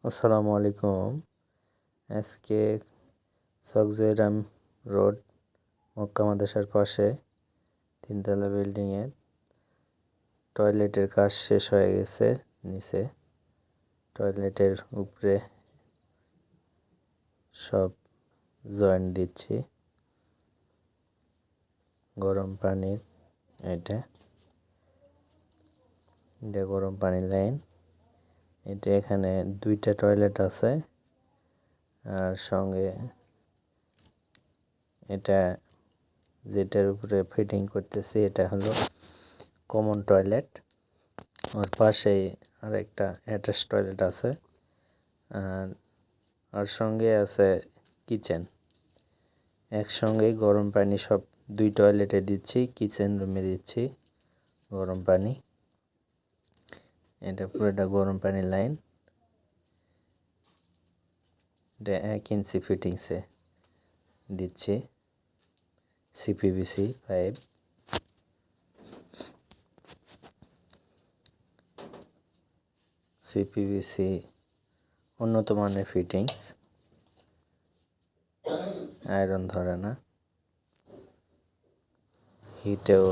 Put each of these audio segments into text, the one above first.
আসসালামু আলাইকুম। আজকে চকজয়রাম রোড মক্কা মাদ্রাসার পাশে তিনতলা বিল্ডিংয়ে টয়লেটের কাজ শেষ হয়ে গেছে। নিচে টয়লেটের উপরে সব জয়েন্ট দিচ্ছি। গরম পানির এটা গরম পানির লাইন। এটা এখানে দুইটা টয়লেট আছে, আর সঙ্গে এটা যেটার উপরে ফিটিং করতেছি এটা হলো কমন টয়লেট। আর পাশেই আরেকটা অ্যাটাচ টয়লেট আছে, আর সঙ্গে আছে কিচেন। একসঙ্গেই গরম পানি সব দুই টয়লেটে দিচ্ছি, কিচেন রুমে দিচ্ছি গরম পানি। এটা পুরোটা গরম পানির লাইন। এটা 1 ইঞ্চি ফিটিংসে দিচ্ছি সিপিভিসি পাইপ। সিপিভিসি উন্নত মানের ফিটিংস, আয়রন ধরে না, হিটেও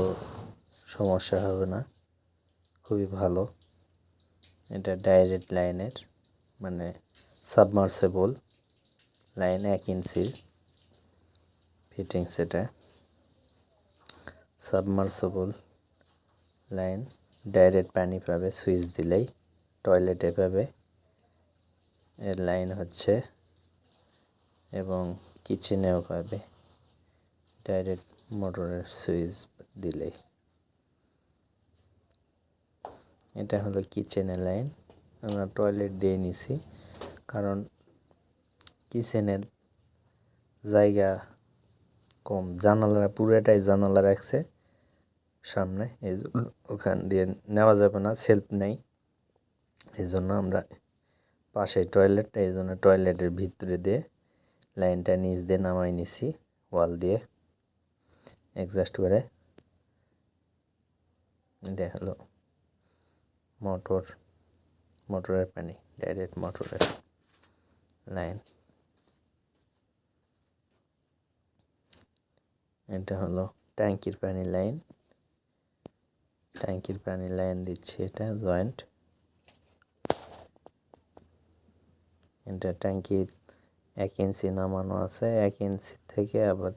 সমস্যা হবে না, খুবই ভালো। এটা ডাইরেক্ট লাইনের মানে সাবমার্সেবল লাইন, 1 ইঞ্চির ফিটিংস। এটা সাবমার্সেবল লাইন, ডাইরেক্ট পানি পাবে সুইচ দিলেই, টয়লেটে পাবে এর লাইন হচ্ছে, এবং কিচেনেও পাবে ডাইরেক্ট মোটরের সুইচ দিলেই। এটা হলো কিচেনের লাইন। আমরা টয়লেট দিয়ে নিছি কারণ কিচেনের জায়গা কম, জানালা পুরোটাই জানালা রাখছে সামনে, এই জন্য ওখান দিয়ে নেওয়া যাবে না, সেলফ নেই। এই জন্য আমরা পাশে টয়লেট, এই জন্য টয়লেটের ভিতরে দিয়ে লাইনটা নিচ দিয়ে নামাই নিছি ওয়াল দিয়ে অ্যাডজাস্ট করে। এটা হলো মোটরের পানি, ডাইরেক্ট মোটরের লাইন। এটা হলো ট্যাঙ্কির পানির লাইন। ট্যাঙ্কির পানির লাইন দিচ্ছি, এটা জয়েন্ট। এটা ট্যাঙ্কি 1 ইঞ্চি নামানো আছে, 1 ইঞ্চি থেকে আবার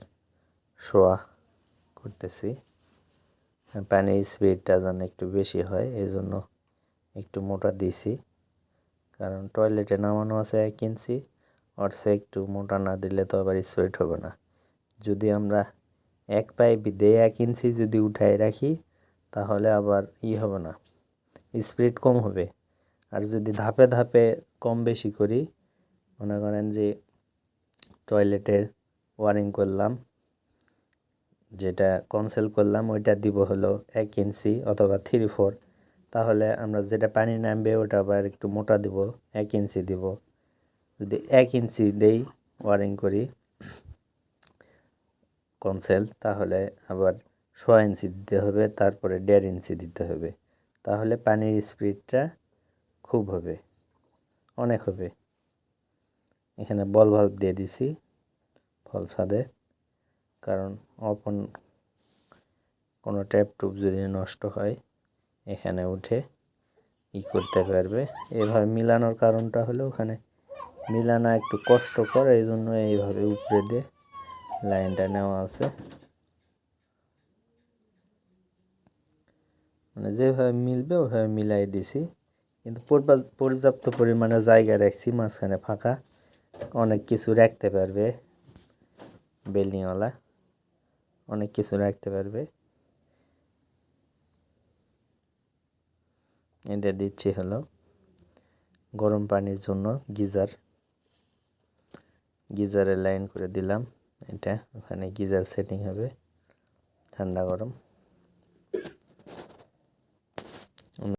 শোয়া করতেছি। পানির স্পিডটা যেন একটু বেশি হয় এই জন্য একটু মোটা দিছি, কারণ টয়লেটে নামানো আছে 1 ইঞ্চি, ওর চেয়ে একটু মোটা না দিলে তো আবার স্পিড হবে না। যদি আমরা এক পাইপ দিয়ে 1 ইঞ্চি যদি উঠাই রাখি তাহলে আবার হবে না, স্পিড কম হবে। আর যদি ধাপে ধাপে কম বেশি করি, মনে করেন যে টয়লেটের ওয়ারিং করলাম, যেটা কনসেল করলাম ওইটা দিব হলো 1 ইঞ্চি অথবা 3/4, তাহলে আমরা যেটা পানি নামবে ওটা আবার একটু মোটা দিব, 1 ইঞ্চি দিব। যদি 1 ইঞ্চি দেই ওয়ারিং করি কনসেল, তাহলে আবার 6 ইঞ্চি দিতে হবে, তারপরে 1.5 ইঞ্চি দিতে হবে, তাহলে পানির স্পিডটা খুব হবে, অনেক হবে। এখানে বল ভাল্ব দিয়ে দিছি ফল ছাদে, কারণ কোনো ট্যাপ টুপ যদি নষ্ট হয় এখানে উঠে করতে পারবে। এভাবে মিলানোর কারণটা হলো ওখানে মিলানো একটু কষ্টকর, এই জন্য এইভাবে উপরে দিয়ে লাইনটা নেওয়া আছে। মানে যেভাবে মিলবে ওভাবে মিলাই দিছি, কিন্তু পর্যাপ্ত পরিমাণে জায়গা রাখছি মাঝখানে ফাঁকা, অনেক কিছু রাখতে পারবে বিল্ডিংওয়ালা, অনেক কিছু রাখতে পারবে। এটা দিচ্ছি হলো গরম পানির জন্য গিজারের লাইন করে দিলাম। এটা ওখানে গিজার সেটিং হবে ঠান্ডা গরম।